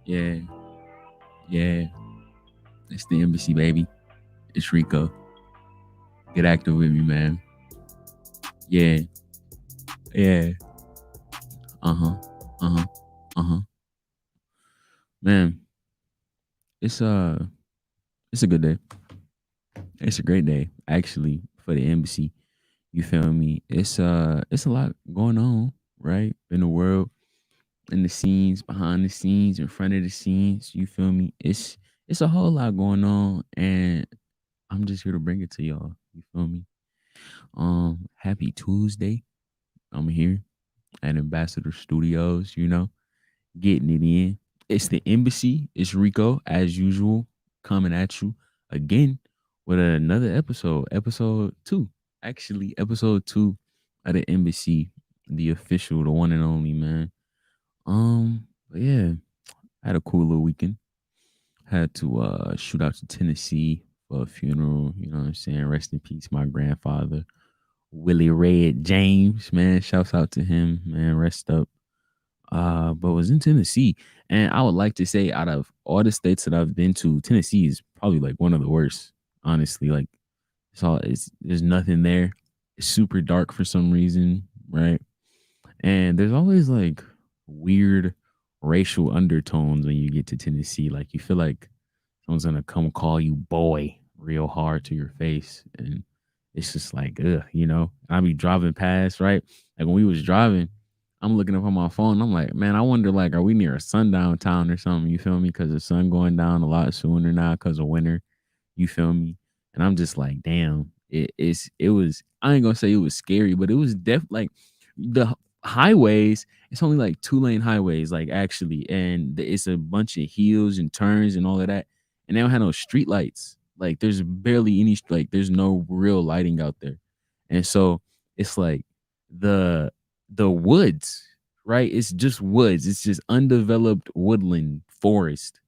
Yeah, yeah. It's the Embassy, baby. It's Rico. Get active with me, man. Yeah, yeah. Uh huh. Uh huh. Uh huh. Man, it's it's a good day. It's a great day, actually, for the Embassy. You feel me? It's a lot going on, right, in the world, in the scenes, behind the scenes, in front of the scenes. You feel me? It's a whole lot going on, and I'm just here to bring it to y'all. You feel me? Happy Tuesday. I'm here at Ambassador Studios, getting it in. It's the Embassy. It's Rico, as usual, coming at you again with another episode 2. Actually, episode 2 of the Embassy, the official, the one and only, man. But yeah, I had a cool little weekend. Had to shoot out to Tennessee for a funeral, you know what I'm saying? Rest in peace, my grandfather. Willie Red James, man. Shouts out to him, man. Rest up. But was in Tennessee. And I would like to say, out of all the states that I've been to, Tennessee is probably like one of the worst, honestly. Like it's there's nothing there. It's super dark for some reason, right? And there's always like weird racial undertones when you get to Tennessee. Like you feel like someone's gonna come call you boy real hard to your face. And it's just like, ugh, I be driving past, right? Like when we was driving, I'm looking up on my phone. I'm like, man, I wonder, like, are we near a sundown town or something? You feel me? Because the sun going down a lot sooner now because of winter. You feel me? And I'm just like, damn, it was. I ain't gonna say it was scary, but it was like the highways. It's only like 2-lane highways, like actually, and it's a bunch of hills and turns and all of that, and they don't have no street lights. Like there's barely any, like there's no real lighting out there, and so it's like the the woods, right? It's just woods. It's just undeveloped woodland forest.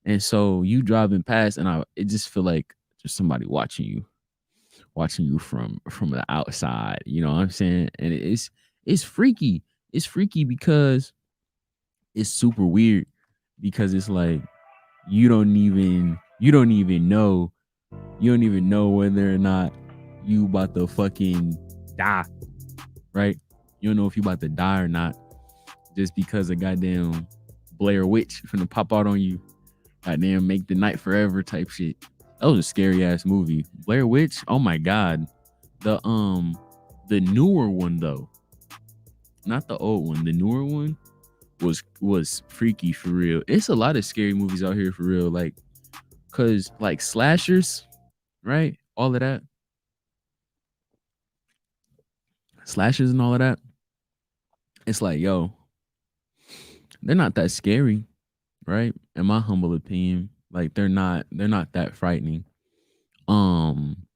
And so you driving past, and it just feel like there's somebody watching you from the outside. You know what I'm saying? And it's freaky. It's freaky because it's super weird because it's like you don't even know whether or not you about to fucking die, right? You don't know if you about to die or not just because a goddamn Blair Witch finna pop out on you. Goddamn, make the night forever type shit. That was a scary ass movie. Blair Witch. Oh my god. The newer one though, not the old one. The newer one was freaky for real. It's a lot of scary movies out here for real. Like, cause like slashers, right? All of that, slashers and all of that. It's like, yo, they're not that scary, right? In my humble opinion, like they're not that frightening. Um,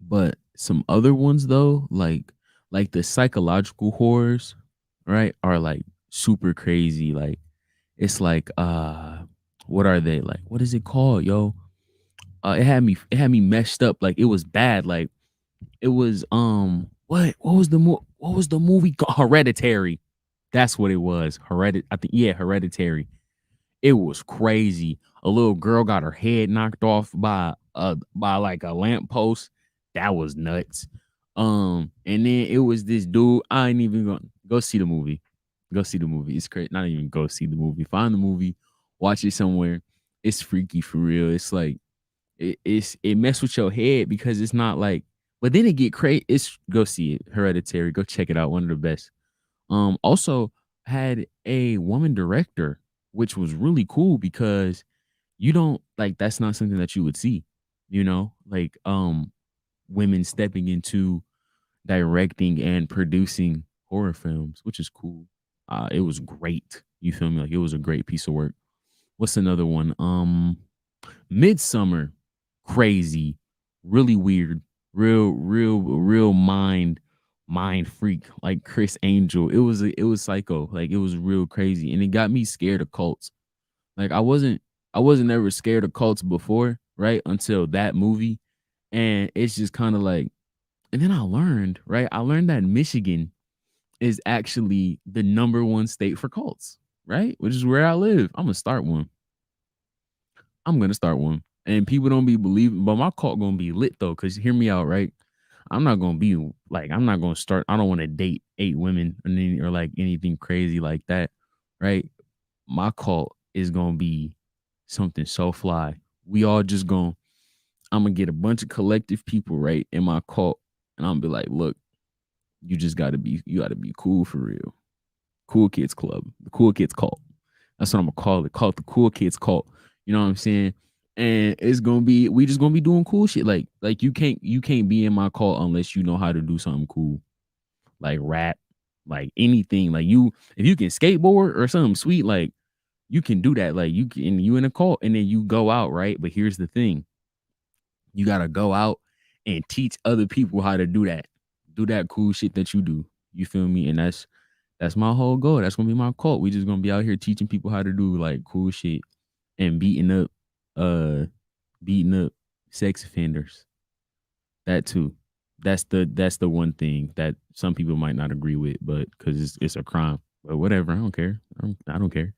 but some other ones though, like the psychological horrors, right, are like super crazy. Like it's like what are they? Like what is it called, yo? It had me messed up. Like it was bad. Like it was what was the movie called? Hereditary. That's what it was. I think, yeah, Hereditary. It was crazy. A little girl got her head knocked off by like a lamppost. That was nuts. And then it was this dude. I ain't even gonna go see the movie. Go see the movie. It's crazy. Not even go see the movie. Find the movie. Watch it somewhere. It's freaky for real. It's like it mess with your head because it's not like. But then it get crazy. It's Go see it. Hereditary. Go check it out. One of the best. Also had a woman director, which was really cool because you don't like that's not something that you would see, like women stepping into directing and producing horror films, which is cool. It was great. You feel me? Like it was a great piece of work. What's another one? Midsummer, crazy, really weird, real mind freak like Chris Angel. It was psycho, like it was real crazy, and it got me scared of cults. Like I wasn't ever scared of cults before, right? Until that movie, and it's just kind of like, and then I learned, right? I learned that Michigan is actually the number one state for cults, right? Which is where I live. I'm gonna start one. And people don't be believing, but my cult gonna be lit though. Cause hear me out, right? I'm not gonna be like, I'm not gonna start. I don't want to date 8 women or like anything crazy like that, right? My cult is gonna be something so fly. We all just gonna, I'm gonna get a bunch of collective people, right, in my cult, and I'm gonna be like, look, you gotta be cool for real. Cool Kids Club, the Cool Kids Cult. That's what I'm gonna call it. Call it the Cool Kids Cult. You know what I'm saying? And it's gonna be, we just gonna be doing cool shit. Like you can't be in my cult unless you know how to do something cool, like rap, like anything. Like you, if you can skateboard or something sweet, like you can do that. Like you in a cult, and then you go out, right? But here's the thing: you gotta go out and teach other people how to do that cool shit that you do. You feel me? And that's my whole goal. That's gonna be my cult. We just gonna be out here teaching people how to do like cool shit and uh beating up sex offenders. That too. That's the one thing that some people might not agree with, but because it's a crime. But whatever, I don't care. I don't care.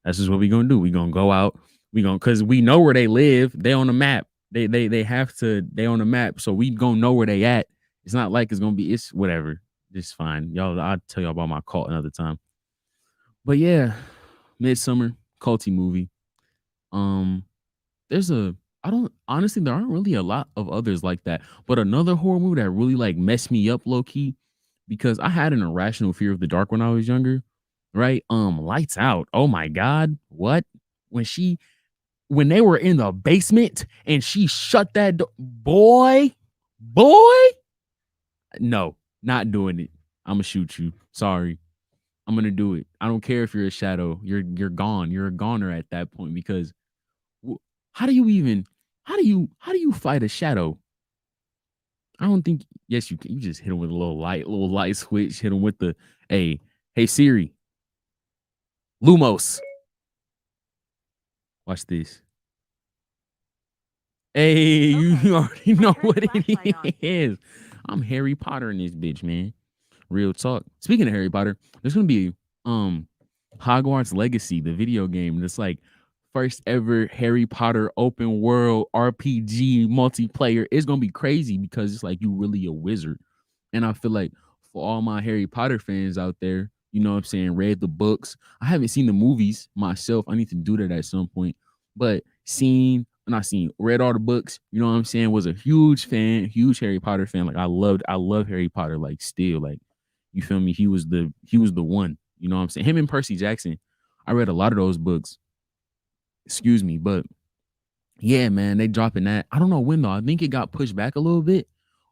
That's just what we gonna do. We gonna go out. We gonna, cause we know where they live. They on the map. They have to. They on the map, so we gonna know where they at. It's not like it's gonna be. It's whatever. It's fine, y'all. I'll tell y'all about my cult another time. But yeah, Midsummer culty movie. Um, there's a I don't honestly, there aren't really a lot of others like that. But another horror movie that really like messed me up low key, because I had an irrational fear of the dark when I was younger, right? Lights Out. Oh my god, what? When she when they were in the basement and she shut that door, boy, no, not doing it. I'm gonna shoot you. Sorry. I'm gonna do it. I don't care if you're a shadow. You're gone. You're a goner at that point, because how do you even how do you fight a shadow? I don't think, yes you can. You just hit him with a little light switch. Hit him with the, hey Siri, Lumos. Watch this. Hey, you already know what it is. I'm Harry Potter in this bitch, man. Real talk. Speaking of Harry Potter, there's gonna be Hogwarts Legacy, the video game. That's like first ever Harry Potter open world RPG multiplayer. It's gonna be crazy because it's like you really a wizard. And I feel like for all my Harry Potter fans out there, you know what I'm saying, read the books. I haven't seen the movies myself. I need to do that at some point. But read all the books, you know what I'm saying, was a huge fan, huge Harry Potter fan. Like I love Harry Potter, like still, like, you feel me? He was the one, you know what I'm saying? Him and Percy Jackson. I read a lot of those books. Excuse me, but yeah, man, they dropping that. I don't know when though. I think it got pushed back a little bit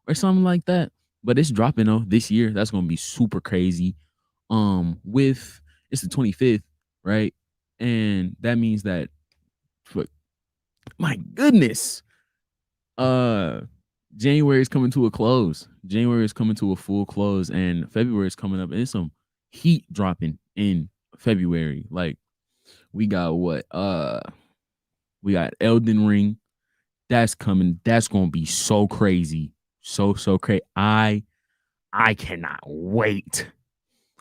or something like that. But it's dropping though this year. That's gonna be super crazy. With It's the 25th, right? And that means that, my goodness, uh January is coming to a close. January is coming to a full close, and February is coming up. And it's some heat dropping in February. Like we got what? We got Elden Ring. That's coming. That's gonna be so crazy. So crazy. I cannot wait.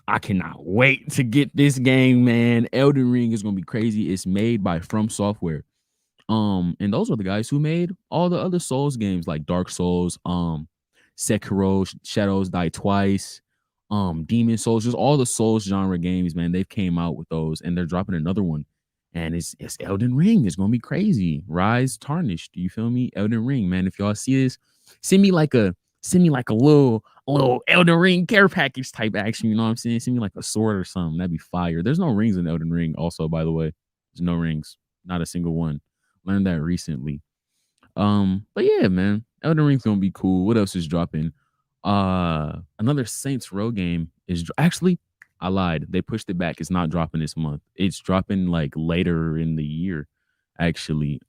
I cannot wait to get this game, man. Elden Ring is gonna be crazy. It's made by From Software. And those are the guys who made all the other Souls games like Dark Souls, Sekiro, Shadows Die Twice, Demon Souls, just all the Souls genre games, man. They've came out with those, and they're dropping another one. And it's Elden Ring. It's gonna be crazy. Rise Tarnished. Do you feel me? Elden Ring, man. If y'all see this, send me like a little Elden Ring care package type action. You know what I'm saying? Send me like a sword or something. That'd be fire. There's no rings in Elden Ring, also, by the way. There's no rings. Not a single one. Learned that recently. But yeah, man, Elden Ring's gonna be cool. What else is dropping? Another Saints Row game is actually, I lied. They pushed it back. It's not dropping this month. It's dropping like later in the year, actually.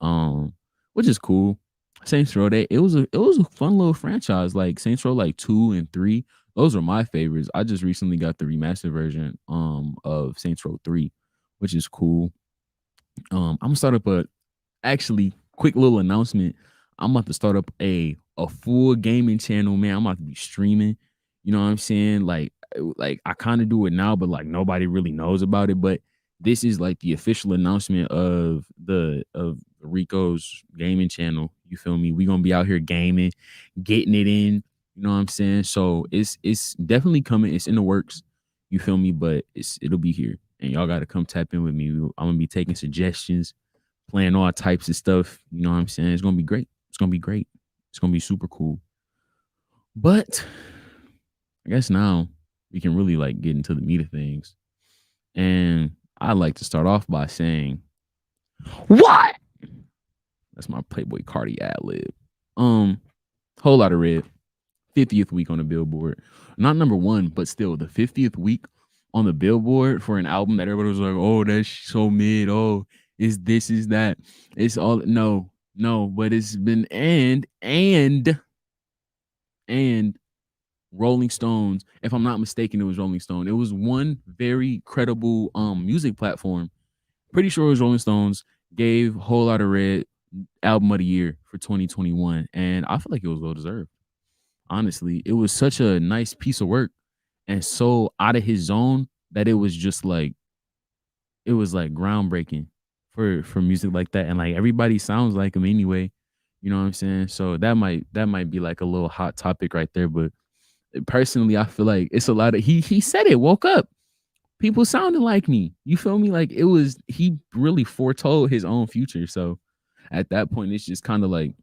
Which is cool. Saints Row, it was a fun little franchise. Like Saints Row like 2 and 3. Those are my favorites. I just recently got the remastered version of Saints Row 3, which is cool. I'm gonna start up actually, quick little announcement. I'm about to start up a full gaming channel, man. I'm about to be streaming. You know what I'm saying? Like I kind of do it now, but like nobody really knows about it. But this is like the official announcement of Rico's gaming channel. You feel me? We gonna be out here gaming, getting it in. You know what I'm saying? So it's definitely coming. It's in the works. You feel me? But it'll be here, and y'all got to come tap in with me. I'm gonna be taking suggestions, playing all types of stuff. You know what I'm saying? It's gonna be great. It's gonna be great. It's gonna be super cool. But I guess now we can really like get into the meat of things. And I like to start off by saying, what? That's my Playboy Cardi ad lib. Whole lot of red. 50th week on the Billboard. Not number one, but still the 50th week on the Billboard for an album that everybody was like, oh, that's so mid. Oh, is this, is that. It's all no, but it's been and Rolling Stones. If I'm not mistaken, it was Rolling Stone. It was one very credible music platform. Pretty sure it was Rolling Stones. Gave Whole Lot of Red album of the year for 2021, and I feel like it was well deserved. Honestly, it was such a nice piece of work and so out of his zone that it was just like it was like groundbreaking for music like that, and like everybody sounds like him anyway. You know what I'm saying? So that might be like a little hot topic right there, but personally, I feel like it's a lot of he said it. Woke up, people sounding like me. You feel me? Like it was he really foretold his own future. So at that point, it's just kind of like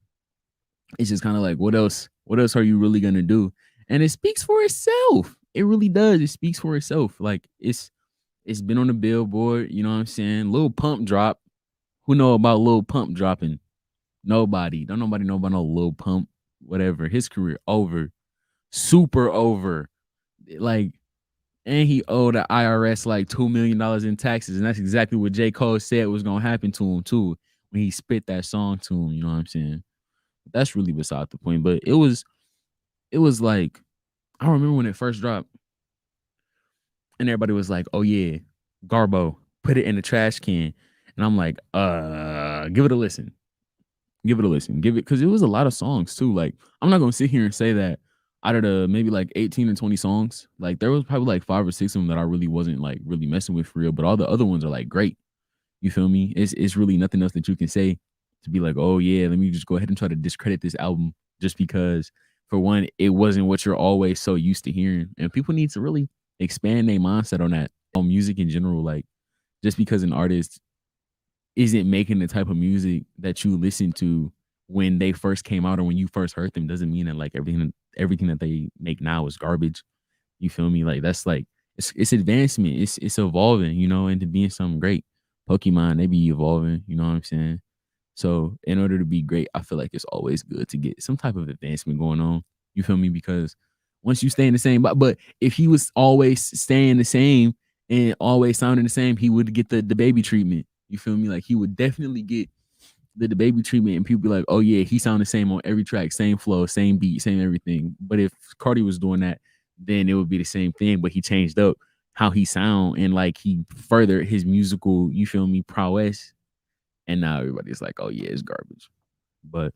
what else are you really gonna do? And it speaks for itself. It really does. It speaks for itself. Like it's been on the Billboard. You know what I'm saying? Lil Pump drop. Who know about Lil Pump dropping? Nobody. Don't nobody know about no Lil Pump. Whatever. His career over. Super over. Like, and he owed the IRS like $2 million in taxes, and that's exactly what J. Cole said was gonna happen to him too when he spit that song to him. You know what I'm saying? That's really beside the point. But it was like I remember when it first dropped, and everybody was like, "Oh yeah, Garbo, put it in the trash can," and I'm like, give it a listen, give it a listen, give it," because it was a lot of songs too. Like I'm not gonna sit here and say that out of the maybe like 18 or 20 songs, like there was probably like 5 or 6 of them that I really wasn't like really messing with for real, but all the other ones are like great. You feel me? It's really nothing else that you can say to be like, oh yeah, let me just go ahead and try to discredit this album just because for one, it wasn't what you're always so used to hearing. And people need to really expand their mindset on that, on music in general. Like just because an artist isn't making the type of music that you listen to when they first came out or when you first heard them doesn't mean that like everything that they make now is garbage. You feel me? Like that's like it's advancement. It's evolving, into being something great. Pokemon, they be evolving, you know what I'm saying? So in order to be great, I feel like it's always good to get some type of advancement going on. You feel me? Because once you stay in the same, but if he was always staying the same and always sounding the same, he would get the baby treatment. You feel me? Like he would definitely get the baby treatment, and people be like, "Oh yeah, he sound the same on every track, same flow, same beat, same everything." But if Cardi was doing that, then it would be the same thing. But he changed up how he sound and like he furthered his musical, you feel me, prowess. And now everybody's like, "Oh yeah, it's garbage." But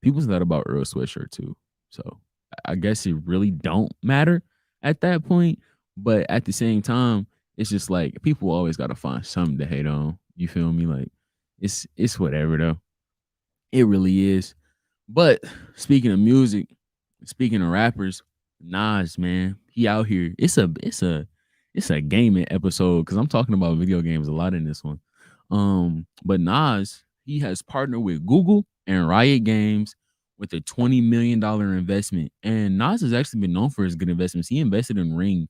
people's thought about Earl Sweatshirt too. So I guess it really don't matter at that point. But at the same time, it's just like people always gotta find something to hate on. You feel me? Like it's whatever though. It really is. But speaking of music, speaking of rappers, Nas, man, he out here. It's a gaming episode because I'm talking about video games a lot in this one. But Nas, he has partnered with Google and Riot Games with a $20 million investment. And Nas has actually been known for his good investments. He invested in Ring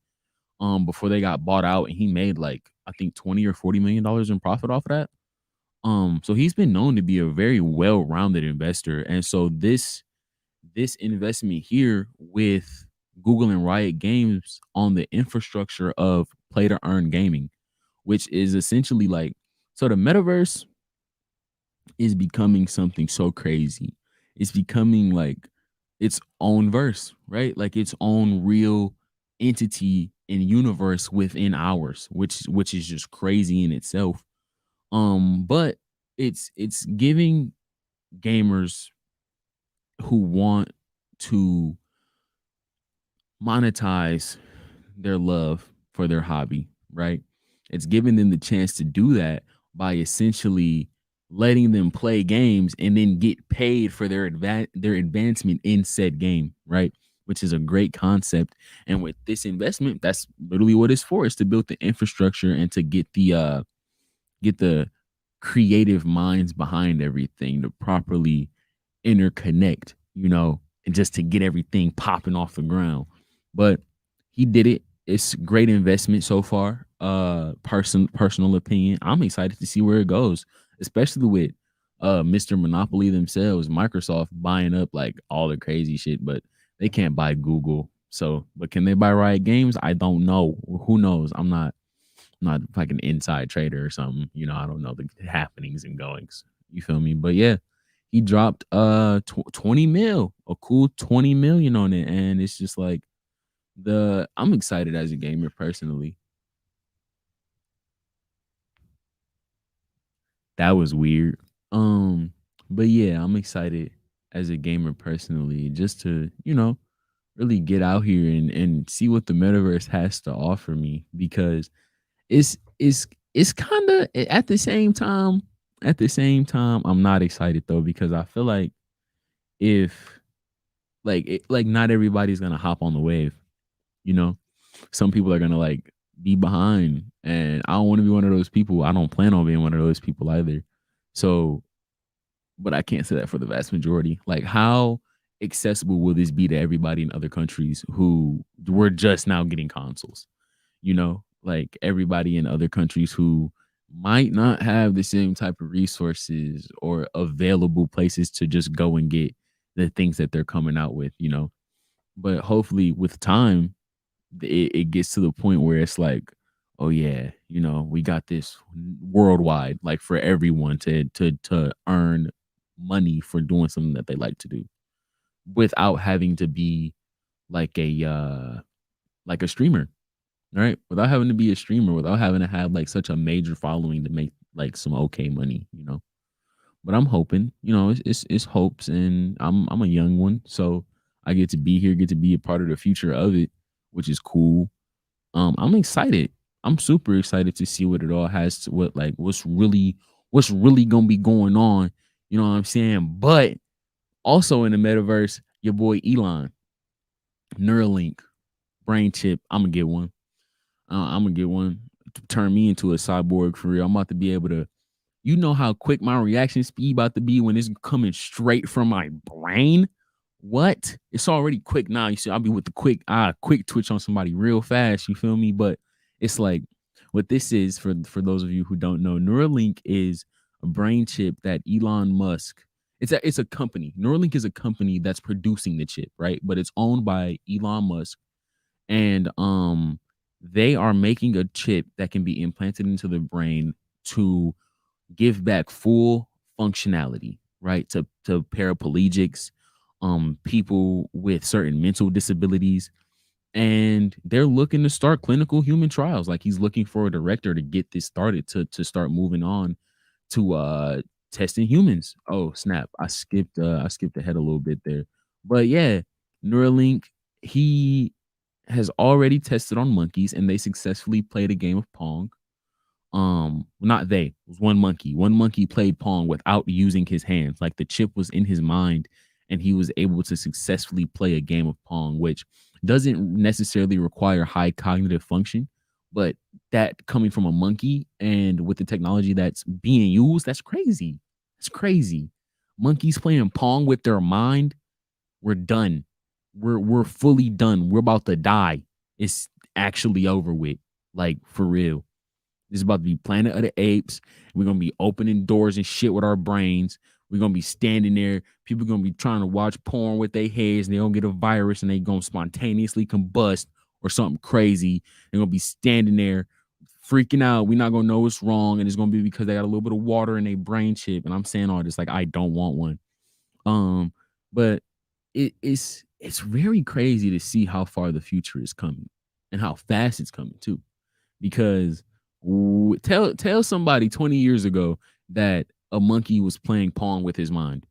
before they got bought out, and he made like I think 20 or $40 million in profit off of that. So he's been known to be a very well-rounded investor. And so this investment here with Google and Riot Games on the infrastructure of play to earn gaming, which is essentially like so the metaverse is becoming something so crazy. It's becoming like its own verse, right? Like its own real entity and universe within ours, which is just crazy in itself. But it's giving gamers who want to monetize their love for their hobby, right? It's giving them the chance to do that by essentially letting them play games and then get paid for their advancement in said game, right? Which is a great concept. And with this investment, that's literally what it's for, is to build the infrastructure and to get the creative minds behind everything to properly interconnect, and just to get everything popping off the ground. But he did it. It's great investment so far. Personal opinion. I'm excited to see where it goes, especially with Mr. Monopoly themselves, Microsoft buying up like all the crazy shit, but they can't buy Google. So, but can they buy Riot Games? I don't know. Who knows? I'm not like an inside trader or something. I don't know the happenings and goings. You feel me? But yeah, he dropped 20 mil, a cool 20 million on it. And it's just like I'm excited as a gamer personally. That was weird. But yeah, I'm excited as a gamer personally, just to, really get out here and see what the metaverse has to offer me, because it's it's it's kind of at the same time I'm not excited though, because I feel like if like not everybody's gonna hop on the wave, you know some people are gonna like be behind, and I don't want to be one of those people. I don't plan on being one of those people either. So, but I can't say that for the vast majority. Like, how accessible will this be to everybody in other countries who were just now getting consoles? Like everybody in other countries who might not have the same type of resources or available places to just go and get the things that they're coming out with. But hopefully with time, it gets to the point where it's like, oh yeah, we got this worldwide, like for everyone to earn money for doing something that they like to do without having to be like a streamer, right? Without having to be a streamer, without having to have like such a major following to make like some okay money. But I'm hoping, it's hopes, and I'm a young one, so I get to be here, get to be a part of the future of it, which is cool. I'm excited. I'm super excited to see what it all has to what's really gonna be going on. You know what I'm saying? But also in the metaverse, your boy Elon, Neuralink, brain chip. I'm gonna get one. I'm gonna get one to turn me into a cyborg for real. I'm about to be able to. You know how quick my reaction speed about to be when it's coming straight from my brain? What? It's already quick now. You see, I'll be with the quick twitch on somebody real fast. You feel me? But it's like what this is for those of you who don't know. Neuralink is a brain chip that Elon Musk. It's a company. Neuralink is a company that's producing the chip, right? But it's owned by Elon Musk, and they are making a chip that can be implanted into the brain to give back full functionality, right? To paraplegics, people with certain mental disabilities, and they're looking to start clinical human trials. Like, he's looking for a director to get this started, to start moving on to testing humans. Oh snap! I skipped ahead a little bit there, but yeah, Neuralink, he has already tested on monkeys, and they successfully played a game of Pong. Not they, it was one monkey played Pong without using his hands. Like, the chip was in his mind, and he was able to successfully play a game of Pong, which doesn't necessarily require high cognitive function, but that coming from a monkey and with the technology that's being used, that's crazy. It's crazy. Monkeys playing Pong with their mind. We're done. We're fully done. We're about to die. It's actually over with. Like, for real. This is about to be Planet of the Apes. We're gonna be opening doors and shit with our brains. We're gonna be standing there. People are gonna be trying to watch porn with their heads, and they don't get a virus, and they gonna spontaneously combust or something crazy. They're gonna be standing there freaking out. We're not gonna know what's wrong, and it's gonna be because they got a little bit of water in their brain chip. And I'm saying all this like I don't want one. But it's very crazy to see how far the future is coming and how fast it's coming too. Because tell somebody 20 years ago that a monkey was playing Pong with his mind,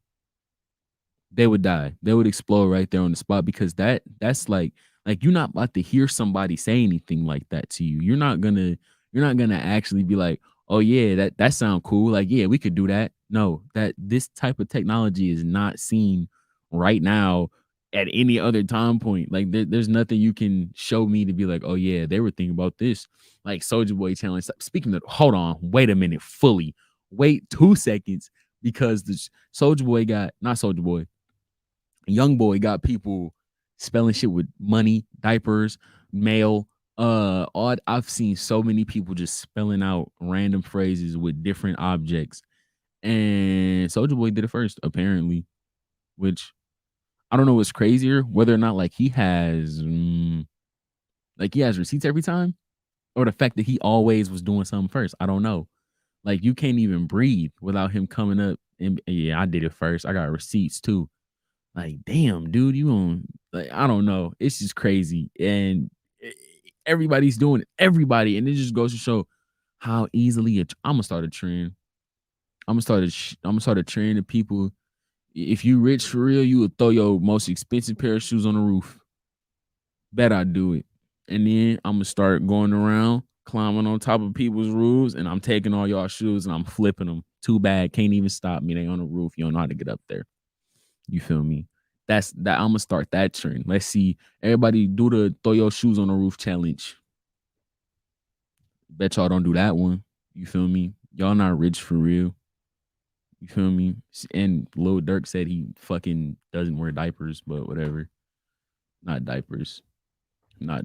they would die. They would explode right there on the spot, because that's like you're not about to hear somebody say anything like that to you. You're not gonna actually be like, oh yeah, that sound cool. Like, yeah, we could do that. No, that this type of technology is not seen right now at any other time point. Like there's nothing you can show me to be like, oh yeah, they were thinking about this. Like Soldier Boy challenge. Speaking of, hold on, wait a minute, fully. Wait 2 seconds because the Soldier Boy got not Soldier Boy, Young Boy got people spelling shit with money, diapers, mail. Odd. I've seen so many people just spelling out random phrases with different objects, and Soldier Boy did it first, apparently. Which I don't know what's crazier, whether or not like he has receipts every time, or the fact that he always was doing something first. I don't know. Like you can't even breathe without him coming up and yeah, I did it first. I got receipts too. Like, damn, dude, you on like I don't know. It's just crazy. And everybody's doing it. Everybody. And it just goes to show how easily I'm gonna start a trend. I'm gonna start a trend of people. If you rich for real, you would throw your most expensive pair of shoes on the roof. Bet I do it. And then I'm gonna start going around climbing on top of people's roofs, and I'm taking all y'all shoes and I'm flipping them. Too bad, can't even stop me. They on the roof. You don't know how to get up there. You feel me? That's that. I'm gonna start that trend. Let's see. Everybody do the throw your shoes on the roof challenge. Bet y'all don't do that one. You feel me? Y'all not rich for real. You feel me? And Lil Durk said he fucking doesn't wear diapers, but whatever. Not diapers. Not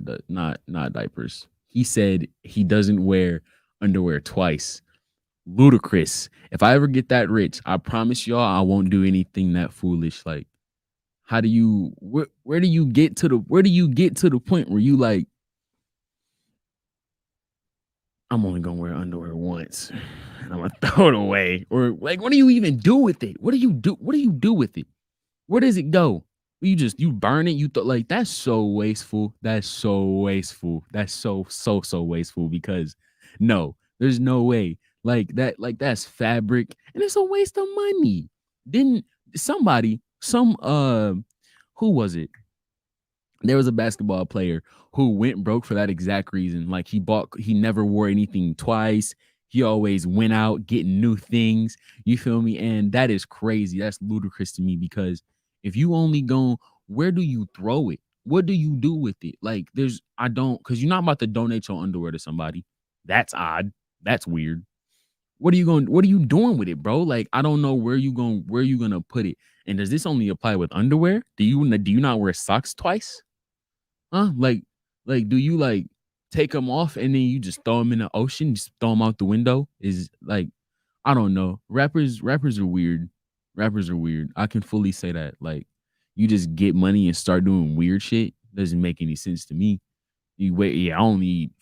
diapers. He said he doesn't wear underwear twice. Ludicrous. If I ever get that rich, I promise y'all I won't do anything that foolish. Like, how do you where do you get to the point where you like, I'm only gonna wear underwear once and I'm gonna throw it away? Or like, what do you even do with it? What do you do? What do you do with it? Where does it go? You burn it. Like that's so wasteful. That's so wasteful. That's so wasteful because no, there's no way. Like that's fabric and it's a waste of money. Didn't somebody, who was it? There was a basketball player who went broke for that exact reason. Like he never wore anything twice. He always went out getting new things. You feel me? And that is crazy. That's ludicrous to me because if you only go, where do you throw it? What do you do with it? Like because you're not about to donate your underwear to somebody. That's odd. That's weird. What are you doing with it, bro? Like, I don't know where you gonna put it. And does this only apply with underwear? Do you not wear socks twice? Huh? Like, do you like take them off and then you just throw them in the ocean, just throw them out the window? Is like, I don't know. Rappers are weird. Rappers are weird. I can fully say that. Like, you just get money and start doing weird shit. Doesn't make any sense to me. You wait, yeah. I only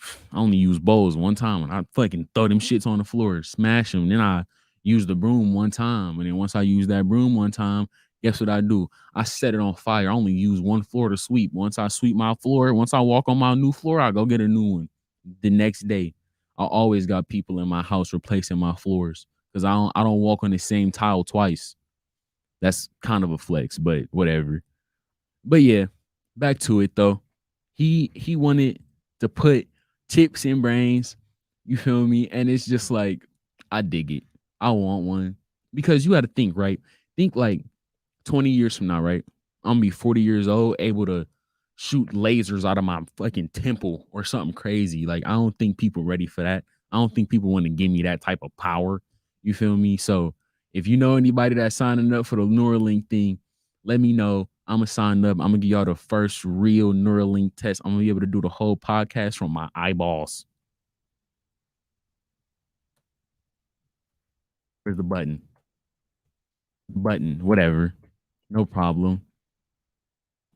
use bowls one time, and I fucking throw them shits on the floor, smash them. Then I use the broom one time, and then once I use that broom one time, guess what I do? I set it on fire. I only use one floor to sweep. Once I sweep my floor, once I walk on my new floor, I go get a new one. The next day, I always got people in my house replacing my floors because I don't walk on the same tile twice. That's kind of a flex, but whatever. But yeah, back to it though. He wanted to put chips in brains. You feel me? And it's just like, I dig it. I want one. Because you got to think, right? Think like 20 years from now, right? I'm gonna be 40 years old, able to shoot lasers out of my fucking temple or something crazy. Like, I don't think people ready for that. I don't think people want to give me that type of power. You feel me? So if you know anybody that's signing up for the Neuralink thing, let me know. I'm gonna sign up. I'm gonna give y'all the first real Neuralink test. I'm gonna be able to do the whole podcast from my eyeballs. Where's the button? Button, whatever. No problem.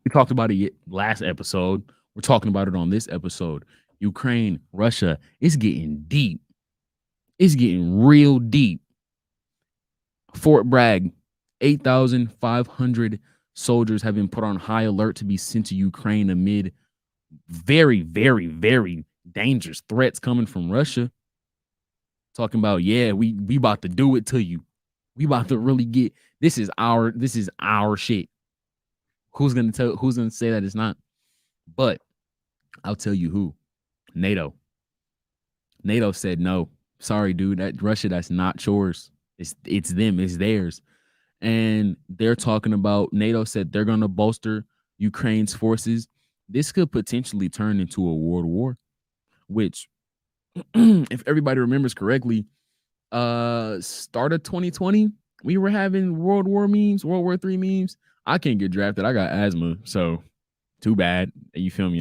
We talked about it last episode. We're talking about it on this episode. Ukraine, Russia, it's getting deep. It's getting real deep. Fort Bragg, 8,500 soldiers have been put on high alert to be sent to Ukraine amid very, very, very dangerous threats coming from Russia. Talking about, yeah, we about to do it to you. We about to really get this is our shit. Who's gonna say that it's not? But I'll tell you who. NATO. NATO said no. Sorry, dude. That Russia, that's not yours. It's them. It's theirs. And they're talking about NATO said they're going to bolster Ukraine's forces. This could potentially turn into a world war, which, if everybody remembers correctly, start of 2020, we were having World War memes, World War III memes. I can't get drafted. I got asthma, so too bad. You feel me?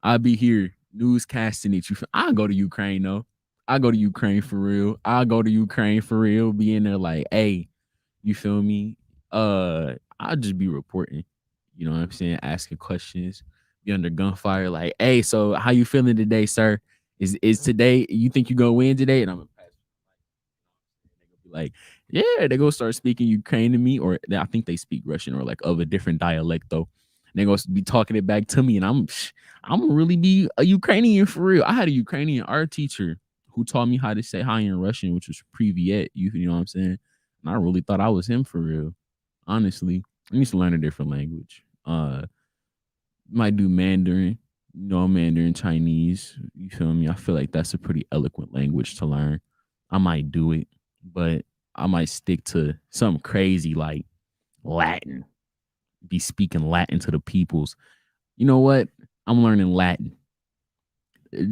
I'll be here newscasting it. I'll go to Ukraine though. I'll go to Ukraine for real. I'll go to Ukraine for real. Be in there like, hey, you feel me? I'll just be reporting. You know what I'm saying? Asking questions. Be under gunfire. Like, hey, so how you feeling today, sir? Is today? You think you gonna win today? And I'm gonna pass. Like, yeah, they go start speaking Ukraine to me, or I think they speak Russian or like of a different dialect though. And they gonna be talking it back to me, and I'm gonna really be a Ukrainian for real. I had a Ukrainian art teacher who taught me how to say hi in Russian, which was Privyet. You know what I'm saying? And I really thought I was him for real. Honestly, I used to learn a different language. Might do Mandarin, Mandarin Chinese. You feel me? I feel like that's a pretty eloquent language to learn. I might do it, but I might stick to something crazy like Latin. Be speaking Latin to the peoples. You know what? I'm learning Latin.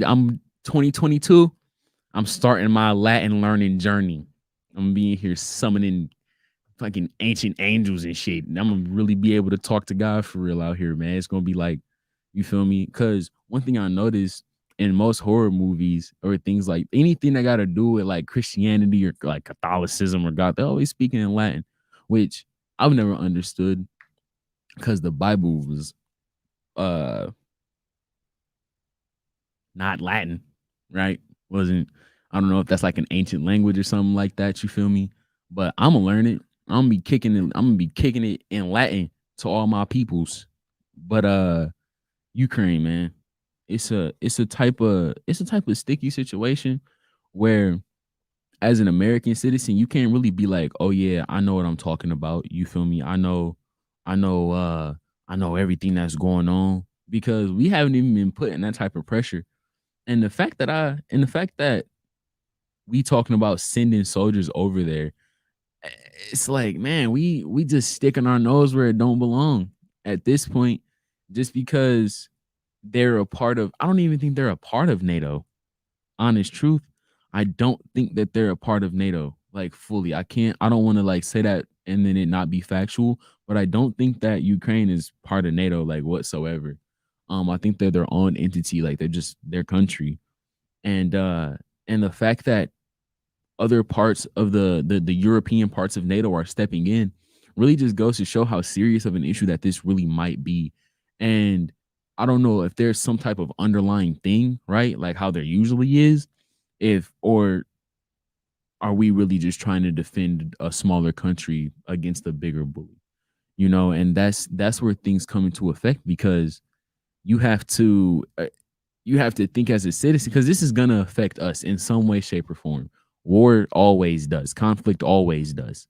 I'm 2022. I'm starting my Latin learning journey. I'm being here summoning fucking ancient angels and shit. And I'm gonna really be able to talk to God for real out here, man. It's gonna be like, you feel me? Because one thing I noticed in most horror movies or things like anything that got to do with like Christianity or like Catholicism or God, they're always speaking in Latin, which I've never understood because the Bible was not Latin, right? Wasn't, I don't know if that's like an ancient language or something like that. You feel me? But I'm gonna learn it. I'm gonna be kicking it. I'm gonna be kicking it in Latin to all my peoples. But Ukraine, man, it's a type of sticky situation where, as an American citizen, you can't really be like, oh yeah, I know what I'm talking about. You feel me? I know, I know everything that's going on because we haven't even been put in that type of pressure. And the fact that we talking about sending soldiers over there, it's like, man, we just sticking our nose where it don't belong at this point, just because they're a part of. I don't even think they're a part of NATO. Honest truth, I don't think that they're a part of NATO like fully. I don't want to like say that and then it not be factual, but I don't think that Ukraine is part of NATO like whatsoever. I think they're their own entity, like they're just their country. And the fact that other parts of the European parts of NATO are stepping in really just goes to show how serious of an issue that this really might be. And I don't know if there's some type of underlying thing, right? Like how there usually is, if or are we really just trying to defend a smaller country against a bigger bully? And that's where things come into effect because you have to you have to think as a citizen because this is going to affect us in some way, shape, or form. War always does. Conflict always does.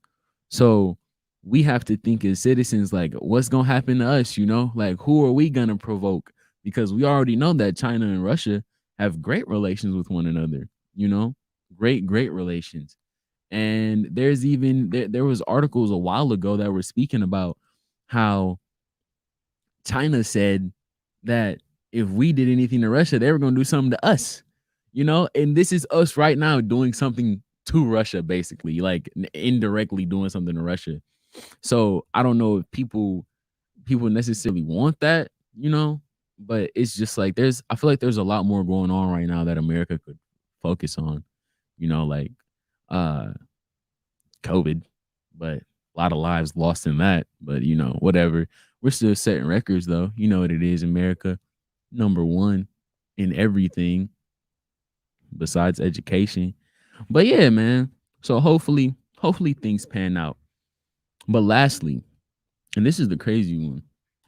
So we have to think as citizens, like, what's going to happen to us? Like, who are we going to provoke? Because we already know that China and Russia have great relations with one another, great relations. And there's even, there was articles a while ago that were speaking about how China said that if we did anything to Russia, they were going to do something to us, and this is us right now doing something to Russia, basically, like indirectly doing something to Russia. So I don't know if people necessarily want that, but it's just like I feel like there's a lot more going on right now that America could focus on, like uh COVID, but a lot of lives lost in that. But whatever. We're still setting records though. You know what it is, America. Number one in everything besides education. But yeah, man. So hopefully things pan out. But lastly, and this is the crazy one.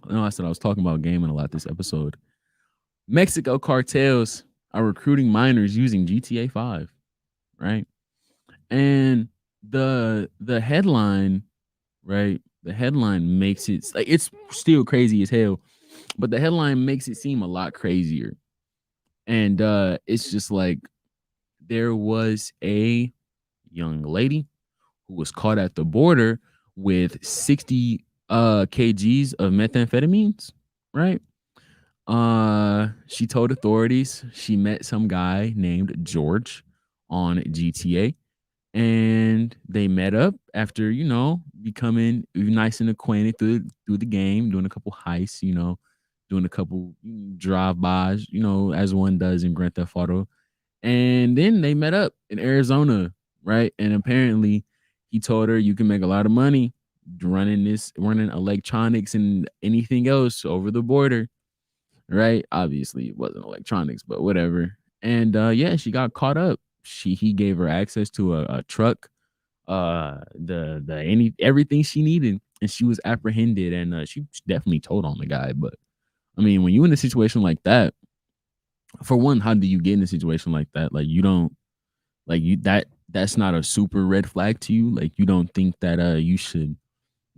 I know I said I was talking about gaming a lot this episode. Mexico cartels are recruiting minors using GTA 5, right? And the headline, right? The headline makes it like it's still crazy as hell, but the headline makes it seem a lot crazier. And it's just like there was a young lady who was caught at the border with 60 kgs of methamphetamines, right? She told authorities she met some guy named George on GTA, and they met up after, becoming nice and acquainted through the game, doing a couple heists, doing a couple drive-bys, as one does in Grand Theft Auto. And then they met up in Arizona, right? And apparently he told her you can make a lot of money running electronics and anything else over the border, right? Obviously it wasn't electronics, but whatever. And yeah, she got caught up. He gave her access to a truck, everything she needed, and she was apprehended, and she definitely told on the guy. But I mean, when you in a situation like that, for one, how do you get in a situation like that? Like you don't that's not a super red flag to you. Like you don't think that you should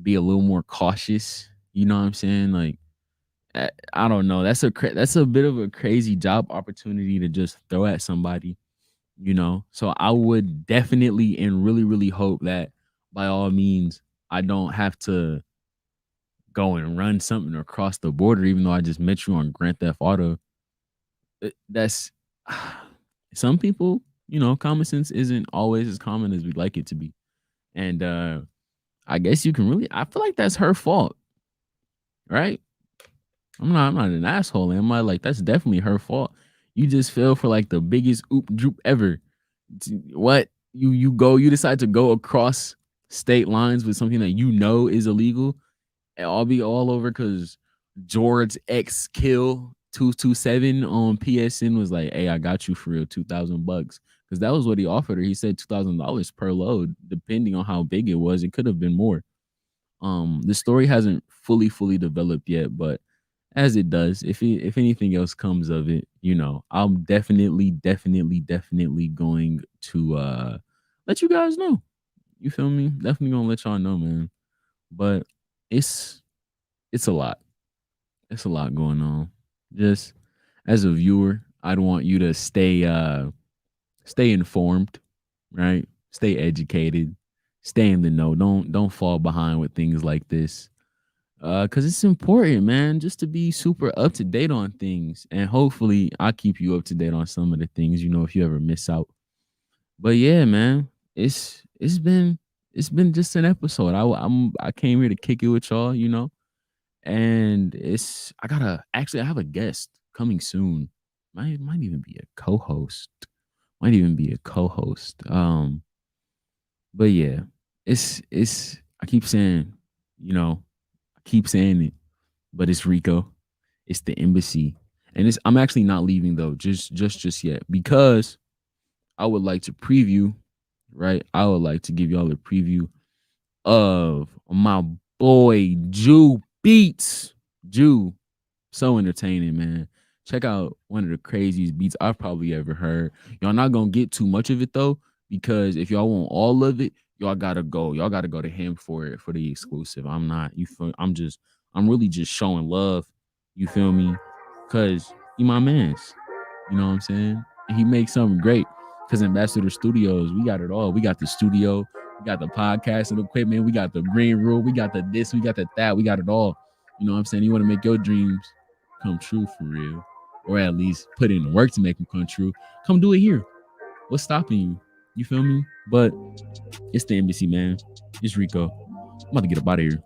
be a little more cautious. You know what I'm saying? Like I don't know. That's a bit of a crazy job opportunity to just throw at somebody. So I would definitely and really, really hope that by all means I don't have to go and run something across the border, even though I just met you on Grand Theft Auto. That's some people, common sense isn't always as common as we'd like it to be. And I guess I feel like that's her fault, right? I'm not an asshole. Am I? Like, that's definitely her fault. You just fell for like the biggest oop droop ever. What? You decide to go across state lines with something that is illegal, and I'll be all over because George X Kill 227 on PSN was like, "Hey, I got you for real, $2,000." Because that was what he offered her. He said $2,000 per load, depending on how big it was. It could have been more. The story hasn't fully developed yet, but as it does, if anything else comes of it, I'm definitely going to let you guys know. You feel me? Definitely gonna let y'all know, man. But it's a lot. It's a lot going on. Just as a viewer, I'd want you to stay informed, right? Stay educated, stay in the know. Don't fall behind with things like this. Cause it's important, man, just to be super up to date on things. And hopefully I keep you up to date on some of the things, if you ever miss out. But yeah, man, it's been just an episode. I came here to kick it with y'all, and I have a guest coming soon. Might even be a co-host. But yeah, it's I keep saying, it, but it's Rico. It's the Mbassy. And I'm actually not leaving though, just yet, because I would like to preview, right? I would like to give y'all a preview of my boy Jew Beats. Jew, so entertaining, man. Check out one of the craziest beats I've probably ever heard. Y'all not gonna get too much of it though, because if y'all want all of it, y'all gotta go to him for the exclusive. I'm really just showing love. You feel me? Cause he my man's. You know what I'm saying? And he makes something great. Cause Ambassador Studios, we got it all. We got the studio, we got the podcasting equipment, we got the green room, we got the this, we got the that, we got it all. You know what I'm saying? You want to make your dreams come true for real, or at least put in the work to make them come true. Come do it here. What's stopping you? You feel me? But it's the Mbassy, man. It's Rico. I'm about to get up out of here.